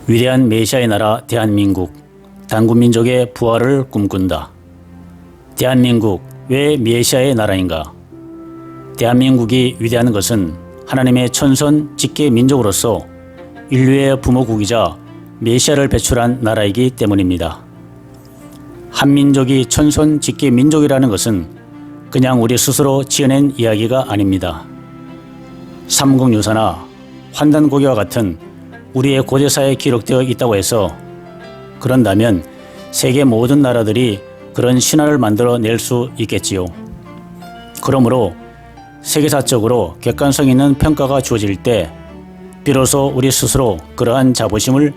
위대한 메시아의 나라 대한민국, 단군민족의 부활을 꿈꾼다. 대한민국, 왜 메시아의 나라인가? 대한민국이 위대한 것은 하나님의 천선 직계 민족으로서 인류의 부모국이자 메시아를 배출한 나라이기 때문입니다. 한민족이 천선 직계 민족이라는 것은 그냥 우리 스스로 지어낸 이야기가 아닙니다. 삼국유사나 환단고개와 같은 우리의 고대사에 기록되어 있다고 해서 그런다면 세계 모든 나라들이 그런 신화를 만들어낼 수 있겠지요. 그러므로 세계사적으로 객관성 있는 평가가 주어질 때 비로소 우리 스스로 그러한 자부심을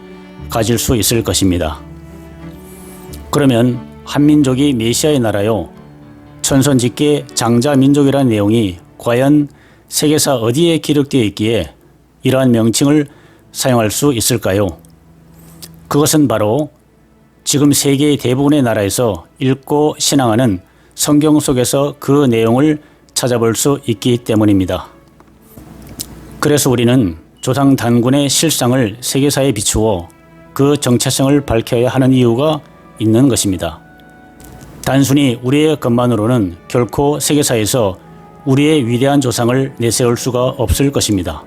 가질 수 있을 것입니다. 그러면 한민족이 메시아의 나라요, 천선직계 장자민족이라는 내용이 과연 세계사 어디에 기록되어 있기에 이러한 명칭을 사용할 수 있을까요? 그것은 바로 지금 세계의 대부분의 나라에서 읽고 신앙하는 성경 속에서 그 내용을 찾아볼 수 있기 때문입니다. 그래서 우리는 조상 단군의 실상을 세계사에 비추어 그 정체성을 밝혀야 하는 이유가 있는 것입니다. 단순히 우리의 것만으로는 결코 세계사에서 우리의 위대한 조상을 내세울 수가 없을 것입니다.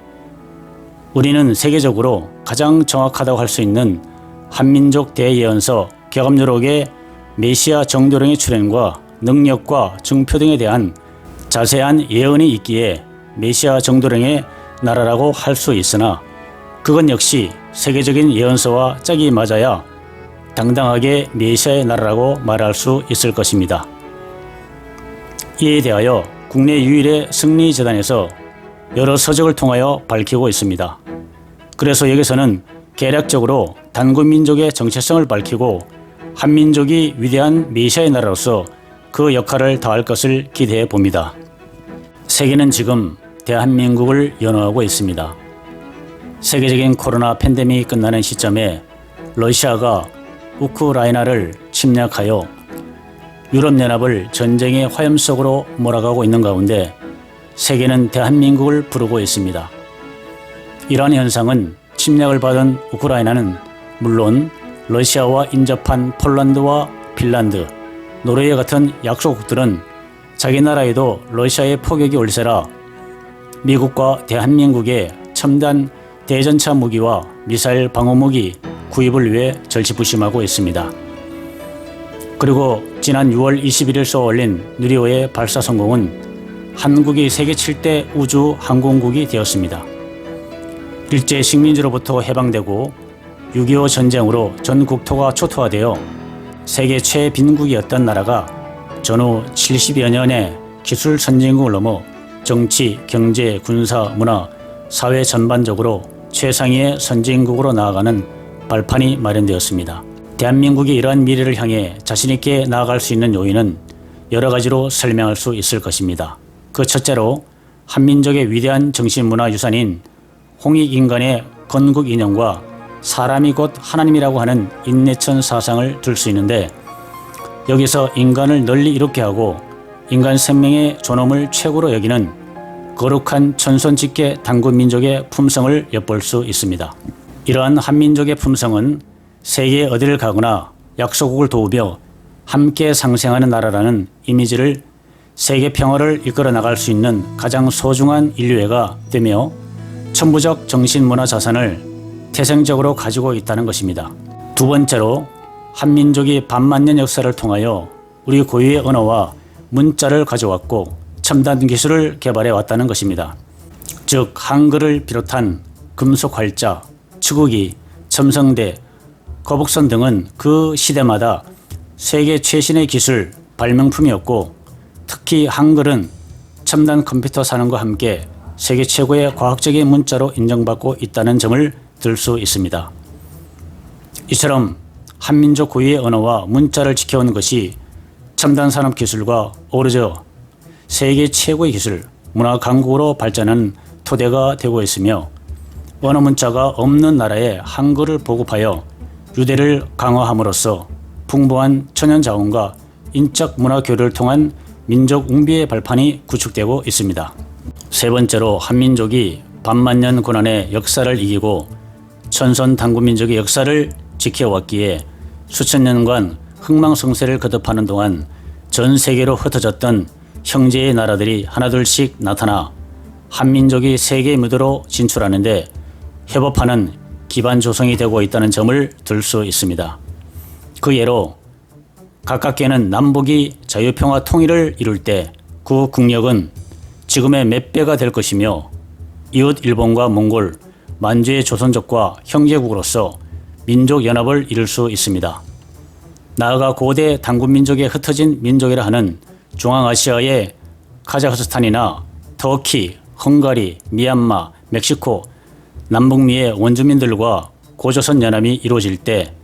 우리는 세계적으로 가장 정확하다고 할 수 있는 한민족 대예언서 격암요록의 메시아 정도령의 출현과 능력과 증표 등에 대한 자세한 예언이 있기에 메시아 정도령의 나라라고 할 수 있으나 그건 역시 세계적인 예언서와 짝이 맞아야 당당하게 메시아의 나라라고 말할 수 있을 것입니다. 이에 대하여 국내 유일의 승리재단에서 여러 서적을 통하여 밝히고 있습니다. 그래서 여기서는 개략적으로 단군민족의 정체성을 밝히고 한민족이 위대한 메시아의 나라로서 그 역할을 다할 것을 기대해 봅니다. 세계는 지금 대한민국을 연호하고 있습니다. 세계적인 코로나 팬데믹이 끝나는 시점에 러시아가 우크라이나를 침략하여 유럽연합을 전쟁의 화염 속으로 몰아가고 있는 가운데 세계는 대한민국을 부르고 있습니다. 이러한 현상은 침략을 받은 우크라이나는 물론 러시아와 인접한 폴란드와 핀란드, 노르웨이 같은 약소국들은 자기 나라에도 러시아의 포격이 올세라 미국과 대한민국의 첨단 대전차 무기와 미사일 방어무기 구입을 위해 절치부심하고 있습니다. 그리고 지난 6월 21일 쏘아올린 누리호의 발사 성공은 한국이 세계 7대 우주 항공국이 되었습니다. 일제 식민지로부터 해방되고 6.25 전쟁으로 전 국토가 초토화되어 세계 최빈국이었던 나라가 전후 70여 년의 기술 선진국을 넘어 정치, 경제, 군사, 문화, 사회 전반적으로 최상위의 선진국으로 나아가는 발판이 마련되었습니다. 대한민국이 이러한 미래를 향해 자신있게 나아갈 수 있는 요인은 여러 가지로 설명할 수 있을 것입니다. 그 첫째로 한민족의 위대한 정신문화유산인 홍익인간의 건국 인형과 사람이 곧 하나님이라고 하는 인내천 사상을 들 수 있는데 여기서 인간을 널리 이롭게 하고 인간 생명의 존엄을 최고로 여기는 거룩한 천선직계 단군민족의 품성을 엿볼 수 있습니다. 이러한 한민족의 품성은 세계 어디를 가거나 약소국을 도우며 함께 상생하는 나라라는 이미지를 세계 평화를 이끌어 나갈 수 있는 가장 소중한 인류애가 되며 천부적 정신문화 자산을 태생적으로 가지고 있다는 것입니다. 두 번째로 한민족이 반만년 역사를 통하여 우리 고유의 언어와 문자를 가져왔고 첨단 기술을 개발해 왔다는 것입니다. 즉 한글을 비롯한 금속 활자, 치국이, 첨성대, 거북선 등은 그 시대마다 세계 최신의 기술, 발명품이었고 특히 한글은 첨단 컴퓨터 산업과 함께 세계 최고의 과학적인 문자로 인정받고 있다는 점을 들 수 있습니다. 이처럼 한민족 고유의 언어와 문자를 지켜온 것이 첨단 산업 기술과 어우러져 세계 최고의 기술, 문화 강국으로 발전하는 토대가 되고 있으며 언어 문자가 없는 나라에 한글을 보급하여 유대를 강화함으로써 풍부한 천연 자원과 인적 문화 교류를 통한 민족 웅비의 발판이 구축되고 있습니다. 세 번째로 한민족이 반만년 고난의 역사를 이기고 천선 단군민족의 역사를 지켜왔기에 수천 년간 흥망성쇠를 거듭하는 동안 전 세계로 흩어졌던 형제의 나라들이 하나둘씩 나타나 한민족이 세계 무대로 진출하는데 협업하는 기반 조성이 되고 있다는 점을 들 수 있습니다. 그 예로 가깝게는 남북이 자유평화 통일을 이룰 때 그 국력은 지금의 몇 배가 될 것이며 이웃 일본과 몽골, 만주의 조선족과 형제국으로서 민족연합을 이룰 수 있습니다. 나아가 고대 단군민족에 흩어진 민족이라 하는 중앙아시아의 카자흐스탄이나 터키, 헝가리, 미얀마, 멕시코, 남북미의 원주민들과 고조선 연합이 이루어질 때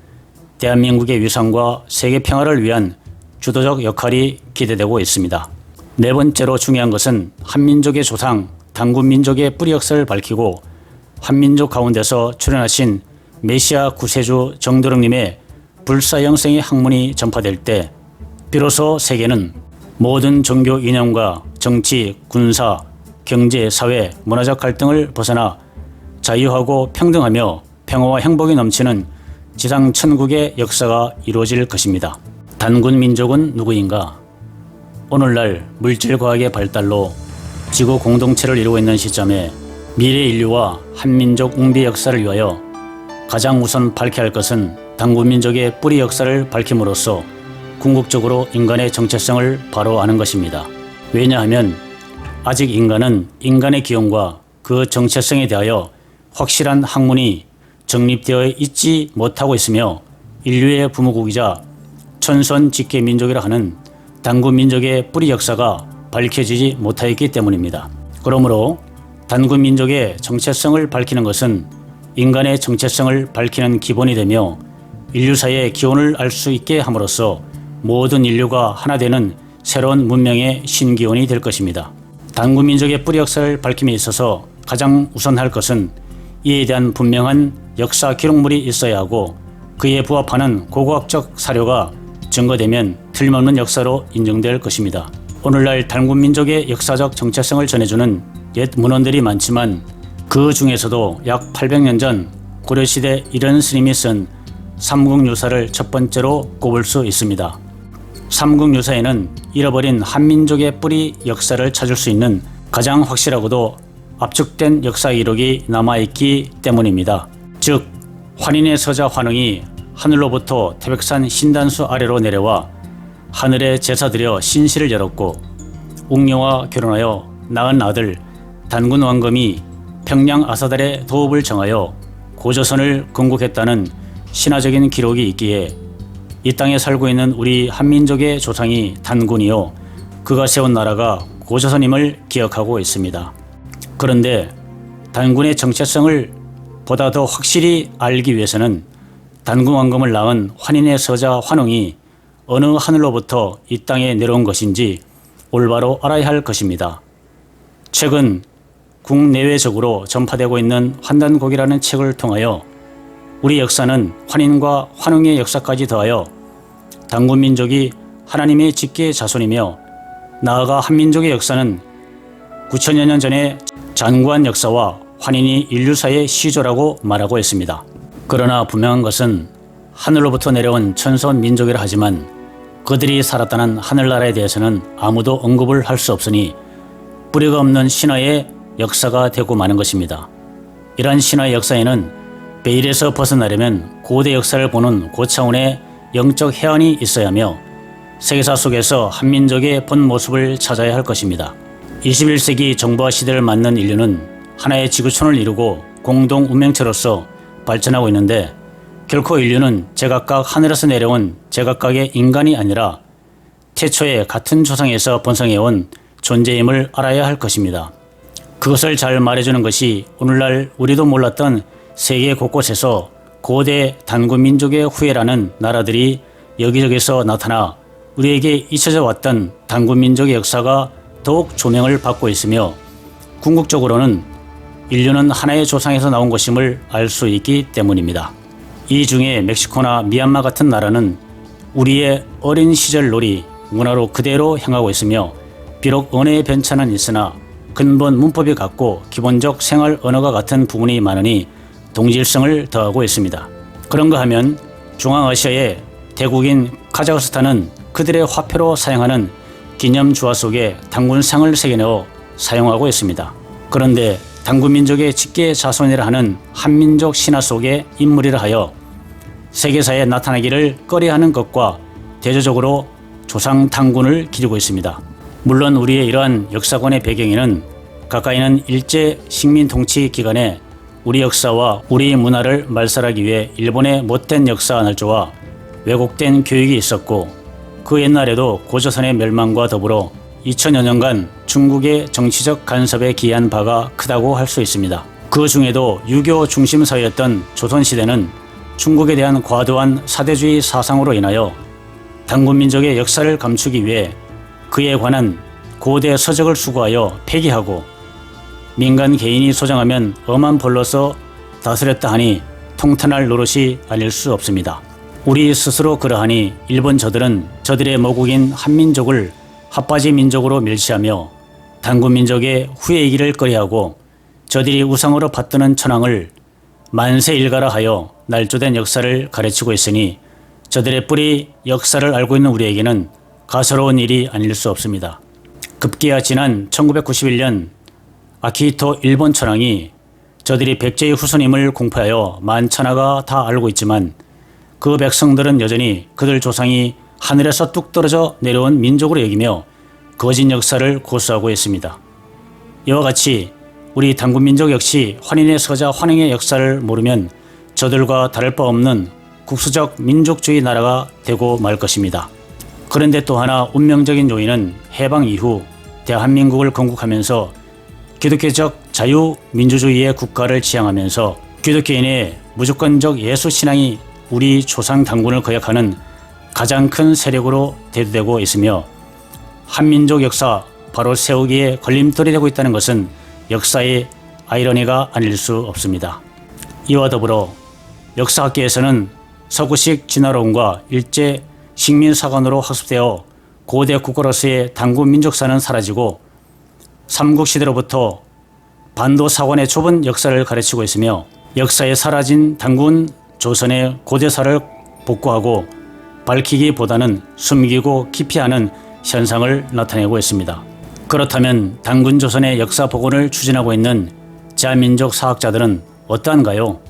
대한민국의 위상과 세계 평화를 위한 주도적 역할이 기대되고 있습니다. 네 번째로 중요한 것은 한민족의 조상, 단군민족의 뿌리 역사를 밝히고 한민족 가운데서 출현하신 메시아 구세주 정도령님의 불사영생의 학문이 전파될 때 비로소 세계는 모든 종교 이념과 정치, 군사, 경제, 사회, 문화적 갈등을 벗어나 자유하고 평등하며 평화와 행복이 넘치는 지상 천국의 역사가 이루어질 것입니다. 단군민족은 누구인가? 오늘날 물질과학의 발달로 지구 공동체를 이루고 있는 시점에 미래 인류와 한민족 웅비 역사를 위하여 가장 우선 밝혀야 할 것은 단군민족의 뿌리 역사를 밝힘으로써 궁극적으로 인간의 정체성을 바로 아는 것입니다. 왜냐하면 아직 인간은 인간의 기원과 그 정체성에 대하여 확실한 학문이 정립되어 있지 못하고 있으며 인류의 부모국이자 천선 직계 민족이라 하는 단군민족의 뿌리 역사가 밝혀지지 못하였기 때문입니다. 그러므로 단군민족의 정체성을 밝히는 것은 인간의 정체성을 밝히는 기본이 되며 인류사의 기원을 알 수 있게 함으로써 모든 인류가 하나 되는 새로운 문명의 신기원이 될 것입니다. 단군민족의 뿌리 역사를 밝힘에 있어서 가장 우선할 것은 이에 대한 분명한 역사 기록물이 있어야 하고 그에 부합하는 고고학적 사료가 증거되면 틀림없는 역사로 인정될 것입니다. 오늘날 단군민족의 역사적 정체성을 전해주는 옛 문헌들이 많지만 그 중에서도 약 800년 전 고려시대 이른 스님이 쓴 삼국유사를 첫 번째로 꼽을 수 있습니다. 삼국유사에는 잃어버린 한민족의 뿌리 역사를 찾을 수 있는 가장 확실하고도 압축된 역사 기록이 남아있기 때문입니다. 즉 환인의 서자 환웅이 하늘로부터 태백산 신단수 아래로 내려와 하늘에 제사드려 신시를 열었고 웅녀와 결혼하여 낳은 아들 단군 왕검이 평양 아사달의 도읍을 정하여 고조선을 건국했다는 신화적인 기록이 있기에 이 땅에 살고 있는 우리 한민족의 조상이 단군이요 그가 세운 나라가 고조선임을 기억하고 있습니다. 그런데 단군의 정체성을 보다 더 확실히 알기 위해서는 단군 왕검을 낳은 환인의 서자 환웅이 어느 하늘로부터 이 땅에 내려온 것인지 올바로 알아야 할 것입니다. 최근 국내외적으로 전파되고 있는 환단곡이라는 책을 통하여 우리 역사는 환인과 환웅의 역사까지 더하여 단군민족이 하나님의 직계 자손이며 나아가 한민족의 역사는 9천여 년 전에 장구한 역사와 환인이 인류사의 시조라고 말하고 있습니다. 그러나 분명한 것은 하늘로부터 내려온 천선 민족이라 하지만 그들이 살았다는 하늘나라에 대해서는 아무도 언급을 할 수 없으니 뿌리가 없는 신화의 역사가 되고 마는 것입니다. 이러한 신화의 역사에는 베일에서 벗어나려면 고대 역사를 보는 고차원의 영적 해안이 있어야 하며 세계사 속에서 한민족의 본 모습을 찾아야 할 것입니다. 21세기 정보화 시대를 맞는 인류는 하나의 지구촌을 이루고 공동 운명체로서 발전하고 있는데 결코 인류는 제각각 하늘에서 내려온 제각각의 인간이 아니라 태초에 같은 조상에서 번성해온 존재임을 알아야 할 것입니다. 그것을 잘 말해주는 것이 오늘날 우리도 몰랐던 세계 곳곳에서 고대 단군민족의 후예라는 나라들이 여기저기서 나타나 우리에게 잊혀져 왔던 단군민족의 역사가 더욱 조명을 받고 있으며 궁극적으로는 인류는 하나의 조상에서 나온 것임을 알 수 있기 때문입니다. 이 중에 멕시코나 미얀마 같은 나라는 우리의 어린 시절 놀이, 문화로 그대로 향하고 있으며 비록 언어의 편차는 있으나 근본 문법이 같고 기본적 생활 언어가 같은 부분이 많으니 동질성을 더하고 있습니다. 그런가 하면 중앙아시아의 대국인 카자흐스탄은 그들의 화폐로 사용하는 기념 주화 속에 단군상을 새겨넣어 사용하고 있습니다. 그런데 단군민족의 직계 자손이라 하는 한민족 신화 속의 인물이라 하여 세계사에 나타나기를 꺼려하는 것과 대조적으로 조상 단군을 기리고 있습니다. 물론 우리의 이러한 역사관의 배경에는 가까이는 일제 식민 통치 기간에 우리 역사와 우리 문화를 말살하기 위해 일본의 못된 역사 날조와 왜곡된 교육이 있었고, 그 옛날에도 고조선의 멸망과 더불어 2000여 년간 중국의 정치적 간섭에 기여한 바가 크다고 할 수 있습니다. 그 중에도 유교 중심 사회였던 조선시대는 중국에 대한 과도한 사대주의 사상으로 인하여 단군민족의 역사를 감추기 위해 그에 관한 고대 서적을 수거하여 폐기하고 민간 개인이 소장하면 엄한 벌로서 다스렸다 하니 통탄할 노릇이 아닐 수 없습니다. 우리 스스로 그러하니 일본 저들은 저들의 모국인 한민족을 핫바지 민족으로 멸시하며 단군민족의 후예이기를 꺼려하고 저들이 우상으로 받드는 천황을 만세일가라 하여 날조된 역사를 가르치고 있으니 저들의 뿌리 역사를 알고 있는 우리에게는 가소로운 일이 아닐 수 없습니다. 급기야 지난 1991년 아키히토 일본 천황이 저들이 백제의 후손임을 공표하여 만천하가 다 알고 있지만 그 백성들은 여전히 그들 조상이 하늘에서 뚝 떨어져 내려온 민족으로 여기며 거짓 역사를 고수하고 있습니다. 이와 같이 우리 단군민족 역시 환인의 서자 환영의 역사를 모르면 저들과 다를 바 없는 국수적 민족주의 나라가 되고 말 것입니다. 그런데 또 하나 운명적인 요인은 해방 이후 대한민국을 건국하면서 기독교적 자유민주주의의 국가를 지향하면서 기독교인의 무조건적 예수신앙이 우리 조상 단군을 거역하는 가장 큰 세력으로 대두되고 있으며 한민족 역사 바로 세우기에 걸림돌이 되고 있다는 것은 역사의 아이러니가 아닐 수 없습니다. 이와 더불어 역사학계에서는 서구식 진화론과 일제 식민사관으로 학습되어 고대 국가로서의 단군 민족사는 사라지고 삼국시대로부터 반도사관의 좁은 역사를 가르치고 있으며 역사에 사라진 단군 조선의 고대사를 복구하고 밝히기보다는 숨기고 기피하는 현상을 나타내고 있습니다. 그렇다면 단군 조선의 역사 복원을 추진하고 있는 자민족 사학자들은 어떠한가요?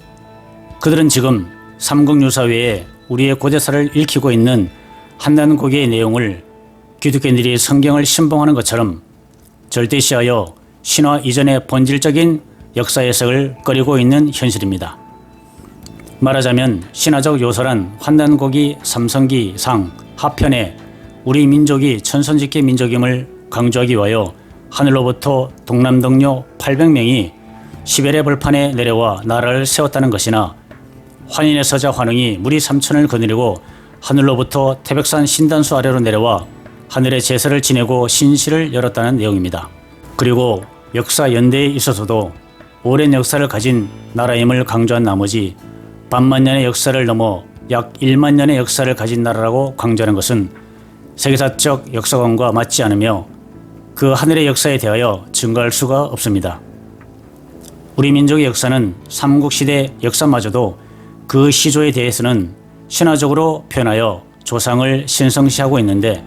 그들은 지금 삼국유사 외에 우리의 고대사를 읽히고 있는 한단고기의 내용을 기독교인들이 성경을 신봉하는 것처럼 절대시하여 신화 이전의 본질적인 역사 해석을 꺼리고 있는 현실입니다. 말하자면 신화적 요소란 환단고기, 삼성기, 상, 하편에 우리 민족이 천선직계 민족임을 강조하기 위하여 하늘로부터 동남동료 800명이 시베리아 벌판에 내려와 나라를 세웠다는 것이나 환인의 서자 환웅이 무리 3천을 거느리고 하늘로부터 태백산 신단수 아래로 내려와 하늘의 제사를 지내고 신시를 열었다는 내용입니다. 그리고 역사 연대에 있어서도 오랜 역사를 가진 나라임을 강조한 나머지 반만년의 역사를 넘어 약 1만 년의 역사를 가진 나라라고 강조하는 것은 세계사적 역사관과 맞지 않으며 그 하늘의 역사에 대하여 증거할 수가 없습니다. 우리 민족의 역사는 삼국시대 역사마저도 그 시조에 대해서는 신화적으로 표현하여 조상을 신성시하고 있는데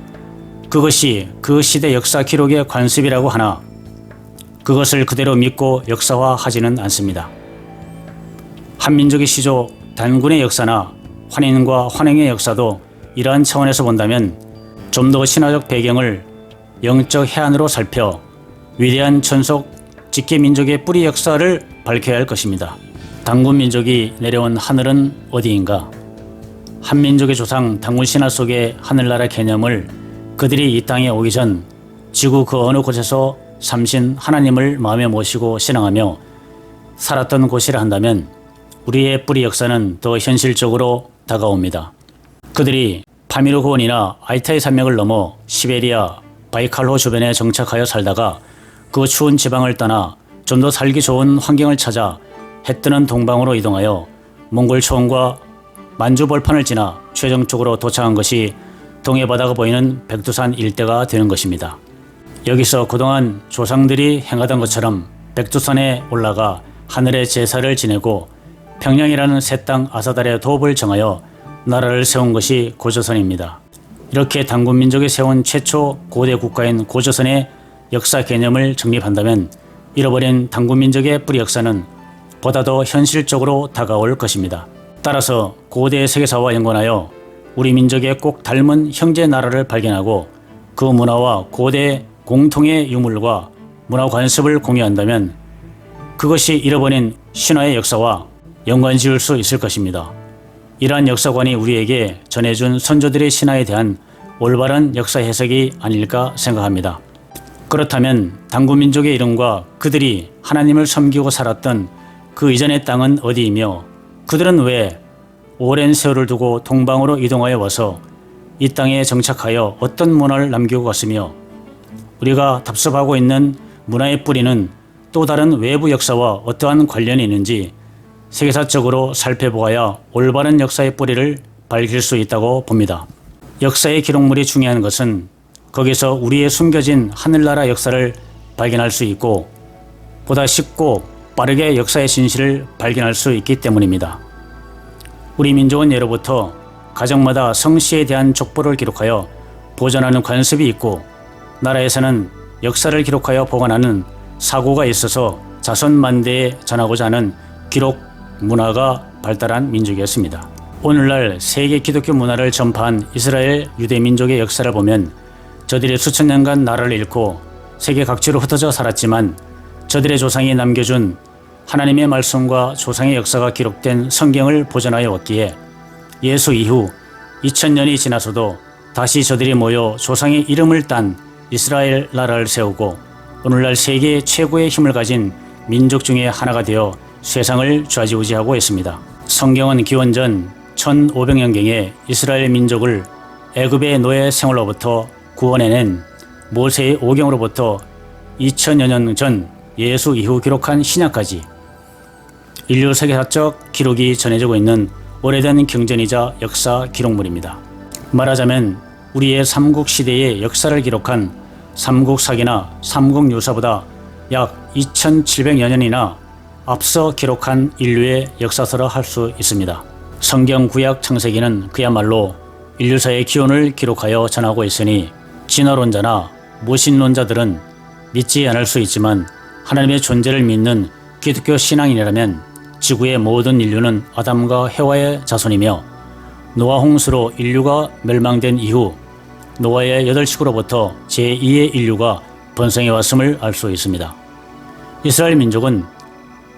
그것이 그 시대 역사 기록의 관습이라고 하나 그것을 그대로 믿고 역사화하지는 않습니다. 한민족의 시조 단군의 역사나 환인과 환행의 역사도 이러한 차원에서 본다면 좀 더 신화적 배경을 영적 해안으로 살펴 위대한 천속 직계민족의 뿌리 역사를 밝혀야 할 것입니다. 단군민족이 내려온 하늘은 어디인가? 한민족의 조상 단군신화 속의 하늘나라 개념을 그들이 이 땅에 오기 전 지구 그 어느 곳에서 삼신 하나님을 마음에 모시고 신앙하며 살았던 곳이라 한다면 우리의 뿌리 역사는 더 현실적으로 다가옵니다. 그들이 파미르 고원이나 알타이 산맥을 넘어 시베리아, 바이칼호 주변에 정착하여 살다가 그 추운 지방을 떠나 좀 더 살기 좋은 환경을 찾아 해뜨는 동방으로 이동하여 몽골 초원과 만주 벌판을 지나 최종적으로 도착한 것이 동해바다가 보이는 백두산 일대가 되는 것입니다. 여기서 그동안 조상들이 행하던 것처럼 백두산에 올라가 하늘의 제사를 지내고 평양이라는 새 땅 아사달의 도읍을 정하여 나라를 세운 것이 고조선입니다. 이렇게 단군민족이 세운 최초 고대 국가인 고조선의 역사 개념을 정립한다면 잃어버린 단군민족의 뿌리 역사는 보다 더 현실적으로 다가올 것입니다. 따라서 고대 세계사와 연관하여 우리 민족의 꼭 닮은 형제 나라를 발견하고 그 문화와 고대 공통의 유물과 문화 관습을 공유한다면 그것이 잃어버린 신화의 역사와 연관지을 수 있을 것입니다. 이러한 역사관이 우리에게 전해준 선조들의 신화에 대한 올바른 역사 해석이 아닐까 생각합니다. 그렇다면 단군민족의 이름과 그들이 하나님을 섬기고 살았던 그 이전의 땅은 어디이며 그들은 왜 오랜 세월을 두고 동방으로 이동하여 와서 이 땅에 정착하여 어떤 문화를 남기고 갔으며 우리가 답습하고 있는 문화의 뿌리는 또 다른 외부 역사와 어떠한 관련이 있는지 세계사적으로 살펴보아야 올바른 역사의 뿌리를 밝힐 수 있다고 봅니다. 역사의 기록물이 중요한 것은 거기서 우리의 숨겨진 하늘나라 역사를 발견할 수 있고 보다 쉽고 빠르게 역사의 진실을 발견할 수 있기 때문입니다. 우리 민족은 예로부터 가정마다 성씨에 대한 족보를 기록하여 보존하는 관습이 있고 나라에서는 역사를 기록하여 보관하는 사고가 있어서 자손 만대에 전하고자 하는 기록 문화가 발달한 민족이었습니다. 오늘날 세계 기독교 문화를 전파한 이스라엘 유대 민족의 역사를 보면 저들이 수천 년간 나라를 잃고 세계 각지로 흩어져 살았지만 저들의 조상이 남겨준 하나님의 말씀과 조상의 역사가 기록된 성경을 보존하여 왔기에 예수 이후 2000년이 지나서도 다시 저들이 모여 조상의 이름을 딴 이스라엘 나라를 세우고 오늘날 세계 최고의 힘을 가진 민족 중에 하나가 되어 세상을 좌지우지하고 있습니다. 성경은 기원전 1500년경에 이스라엘 민족을 애굽의 노예 생활로부터 구원해낸 모세의 오경으로부터 2000여 년 전 예수 이후 기록한 신약까지 인류 세계사적 기록이 전해지고 있는 오래된 경전이자 역사 기록물입니다. 말하자면 우리의 삼국시대의 역사를 기록한 삼국사기나 삼국유사보다 약 2700여 년이나 앞서 기록한 인류의 역사서라 할 수 있습니다. 성경 구약 창세기는 그야말로 인류사의 기원을 기록하여 전하고 있으니 진화론자나 무신론자들은 믿지 않을 수 있지만 하나님의 존재를 믿는 기독교 신앙인이라면 지구의 모든 인류는 아담과 해와의 자손이며 노아 홍수로 인류가 멸망된 이후 노아의 8식구로부터 제2의 인류가 번성해 왔음을 알 수 있습니다. 이스라엘 민족은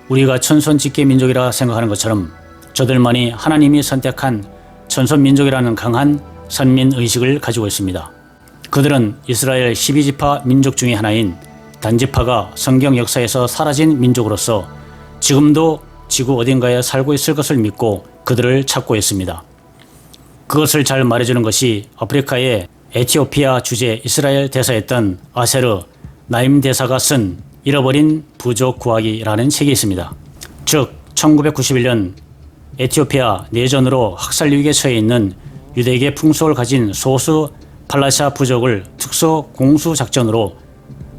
우리가 천손집계 민족이라 생각하는 것처럼 저들만이 하나님이 선택한 천손민족이라는 강한 선민의식을 가지고 있습니다. 그들은 이스라엘 12지파 민족 중의 하나인 단지파가 성경 역사에서 사라진 민족으로서 지금도 지구 어딘가에 살고 있을 것을 믿고 그들을 찾고 있습니다. 그것을 잘 말해주는 것이 아프리카의 에티오피아 주재 이스라엘 대사였던 아세르 나임 대사가 쓴 잃어버린 부족 구하기라는 책이 있습니다. 즉 1991년 에티오피아 내전으로 학살 위기에 처해 있는 유대계 풍속을 가진 소수 팔라샤 부족을 특수 공수작전으로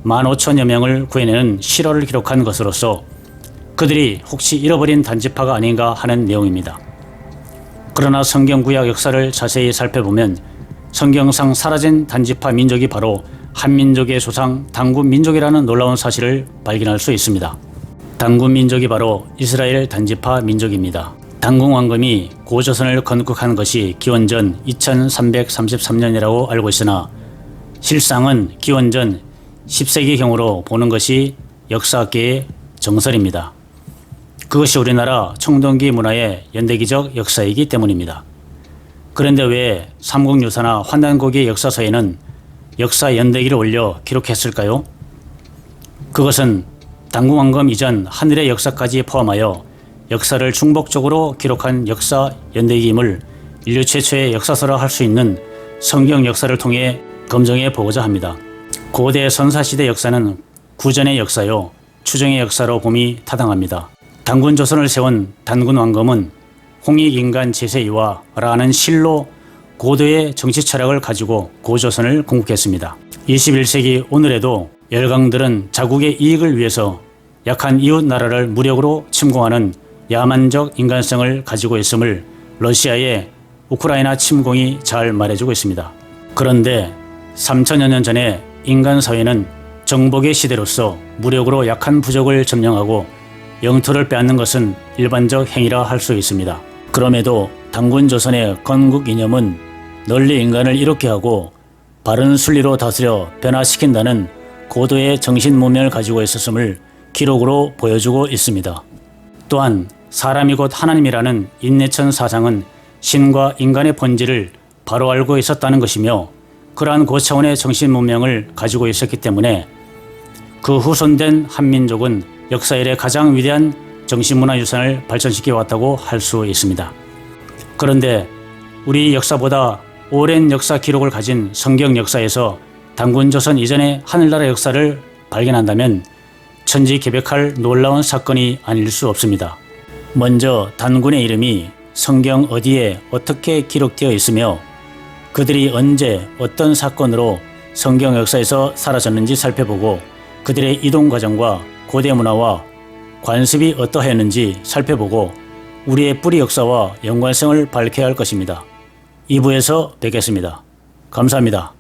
15,000여 명을 구해내는 실화를 기록한 것으로서 그들이 혹시 잃어버린 단지파가 아닌가 하는 내용입니다. 그러나 성경구약 역사를 자세히 살펴보면 성경상 사라진 단지파 민족이 바로 한민족의 조상 단군민족이라는 놀라운 사실을 발견할 수 있습니다. 단군민족이 바로 이스라엘 단지파 민족입니다. 단궁왕금이 고조선을 건국한 것이 기원전 2333년이라고 알고 있으나 실상은 기원전 10세기경으로 보는 것이 역사학계의 정설입니다. 그것이 우리나라 청동기 문화의 연대기적 역사이기 때문입니다. 그런데 왜 삼국유사나 환단고기 역사서에는 역사 연대기를 올려 기록했을까요? 그것은 단궁왕금 이전 하늘의 역사까지 포함하여 역사를 중복적으로 기록한 역사 연대기임을 인류 최초의 역사서라 할 수 있는 성경 역사를 통해 검증해 보고자 합니다. 고대 선사시대 역사는 구전의 역사요 추정의 역사로 봄이 타당합니다. 단군조선을 세운 단군왕검은 홍익인간 제세이와 라는 실로 고도의 정치 철학을 가지고 고조선을 건국했습니다. 21세기 오늘에도 열강들은 자국의 이익을 위해서 약한 이웃 나라를 무력으로 침공하는 야만적 인간성을 가지고 있음을 러시아의 우크라이나 침공이 잘 말해주고 있습니다. 그런데 3000여 년 전에 인간 사회는 정복의 시대로서 무력으로 약한 부족을 점령하고 영토를 빼앗는 것은 일반적 행위라 할 수 있습니다. 그럼에도 단군 조선의 건국 이념은 널리 인간을 이롭게 하고 바른 순리로 다스려 변화시킨다는 고도의 정신 문명을 가지고 있었음을 기록으로 보여주고 있습니다. 또한 사람이 곧 하나님이라는 인내천 사상은 신과 인간의 본질을 바로 알고 있었다는 것이며 그러한 고차원의 정신 문명을 가지고 있었기 때문에 그 후손된 한민족은 역사 이래 가장 위대한 정신문화유산을 발전시켜 왔다고 할 수 있습니다. 그런데 우리 역사보다 오랜 역사 기록을 가진 성경 역사에서 단군조선 이전의 하늘나라 역사를 발견한다면 천지개벽할 놀라운 사건이 아닐 수 없습니다. 먼저 단군의 이름이 성경 어디에 어떻게 기록되어 있으며 그들이 언제 어떤 사건으로 성경 역사에서 사라졌는지 살펴보고 그들의 이동 과정과 고대 문화와 관습이 어떠했는지 살펴보고 우리의 뿌리 역사와 연관성을 밝혀야 할 것입니다. 2부에서 뵙겠습니다. 감사합니다.